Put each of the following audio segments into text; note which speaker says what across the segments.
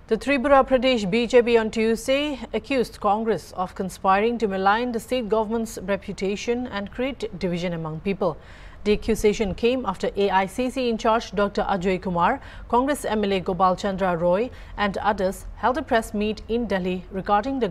Speaker 1: The Tripura Pradesh BJP on Tuesday accused Congress of conspiring to malign the state government's reputation and create division among people. The accusation came after AICC in charge Dr. Ajay Kumar, Congress MLA Gopal Chandra Roy and others held a press meet in Delhi regarding the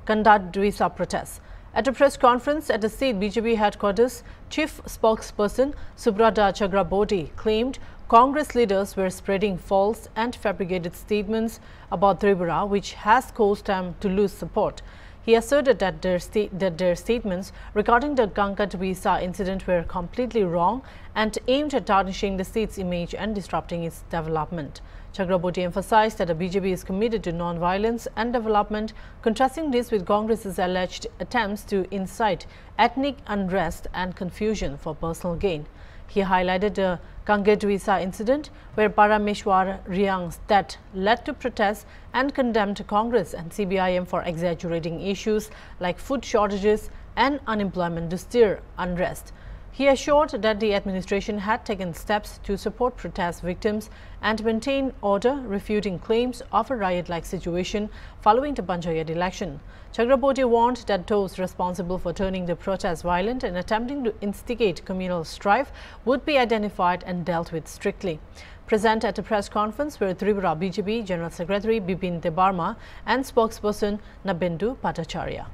Speaker 1: Gandadwisa protests. At a press conference at the state BJP headquarters, Chief Spokesperson Subrata Chakraborty claimed Congress leaders were spreading false and fabricated statements about Tripura, which has caused them to lose support. He asserted that their statements regarding the Gandadwisa incident were completely wrong and aimed at tarnishing the state's image and disrupting its development. Chakraborty emphasized that the BJP is committed to non-violence and development, contrasting this with Congress's alleged attempts to incite ethnic unrest and confusion for personal gain. He highlighted the Gandadwisa incident, where Parameshwar Riang's death led to protests, and condemned Congress and CPIM for exaggerating issues like food shortages and unemployment to stir unrest. He assured that the administration had taken steps to support protest victims and maintain order, refuting claims of a riot-like situation following the Panchayat election. Chakraborty warned that those responsible for turning the protests violent and attempting to instigate communal strife would be identified and dealt with strictly. Present at a press conference were Tripura BJP General Secretary Bipin Debarma and spokesperson Nabindu Bhattacharya.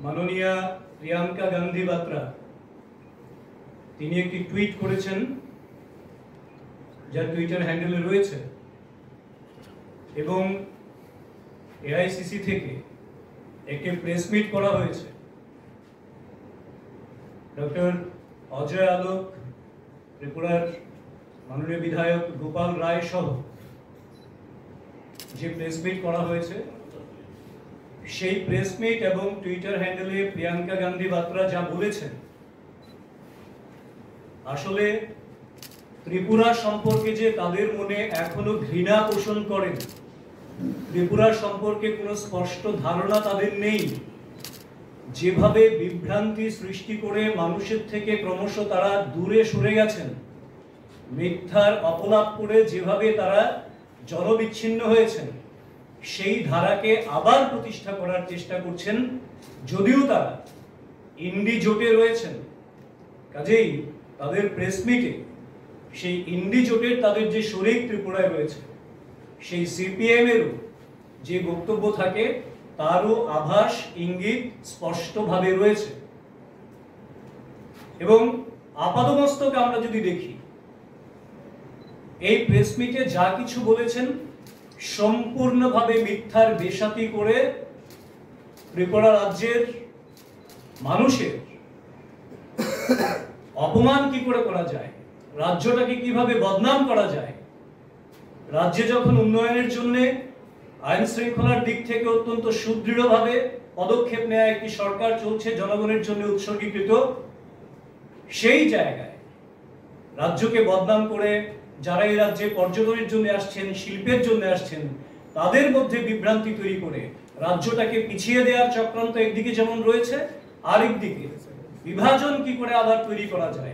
Speaker 2: মাননীয়া প্রিয়াঙ্কা গান্ধী বাত্রা তিনি একটি tweet করেছেন যা Twitter হ্যান্ডেলে রয়েছে এবং AICC থেকে একটি প্রেস মিট করা হয়েছে ডক্টর অজয় আলোক ত্রিপুরার মাননীয় বিধায়ক গোপাল রায় সহ যে প্রেস মিট করা হয়েছে সেই প্রেস মিট এবং টুইটার হ্যান্ডেলে প্রিয়াঙ্কা গান্ধী বাত্রা যা বলেছেন আসলে ত্রিপুরা সম্পর্কে যে তাদের মনে এখনো ঘৃণা পোষণ করেন, ত্রিপুরা সম্পর্কে কোনো স্পষ্ট ধারণা তাদের নেই, যেভাবে বিভ্রান্তি সৃষ্টি করে মানুষের থেকে ক্রমশ তারা দূরে সরে গেছেন, মিথ্যার অপলাপ করে যেভাবে তারা জনবিচ্ছিন্ন হয়েছেন, সেই ধারাকে আবার প্রতিষ্ঠা করার চেষ্টা করছেন, যদিও তারা ইন্ডি জোটে রয়েছেন। কাজেই তাদের প্রেস মিটে সেই ইন্ডি জোটের তাদের যে শরিক ত্রিপুরায় রয়েছে, সেই সিপিএম এরও যে বক্তব্য থাকে তারও আভাস ইঙ্গিত স্পষ্টভাবে রয়েছে। এবং আপাদমস্তক আমরা যদি দেখি, এই প্রেস মিটে যা কিছু বলেছেন সম্পূর্ণভাবে মিথ্যার বেশাতি করে ত্রিপুরা রাজ্যের মানুষের অপমান কি করে করা যায়, রাজ্যটাকে কিভাবে বদনাম করা যায়, রাজ্যে যখন উন্নয়নের জন্য আইন শৃঙ্খলার দিক থেকে অত্যন্ত সুদৃঢ়ভাবে পদক্ষেপ নেওয়া একটি সরকার চলছে, জনগণের জন্য উৎসর্গীকৃত, সেই জায়গায় রাজ্যকে বদনাম করে যারা এই রাজ্যে পর্যটনের জন্য আসছেন, শিল্পের জন্য আসছেন, তাদের মধ্যে বিভ্রান্তি তৈরি করে রাজ্যটাকে পিছিয়ে দেওয়ার চক্রান্ত একদিকে যেমন রয়েছে, আরেকদিকে বিভাজন কি করে আবার তৈরি করা যায়,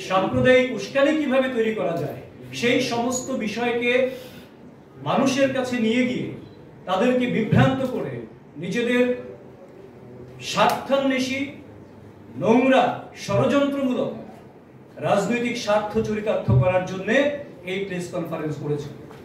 Speaker 2: সাম্প্রদায়িক উস্কানি কিভাবে তৈরি করা যায়, সেই সমস্ত বিষয়কে মানুষের কাছে নিয়ে গিয়ে তাদেরকে বিভ্রান্ত করে নিজেদের স্বার্থান্বেষী, নোংরা, ষড়যন্ত্রমূলক রাজনৈতিক স্বার্থ চরিতার্থ করার জন্য এই প্রেস কনফারেন্স করেছে।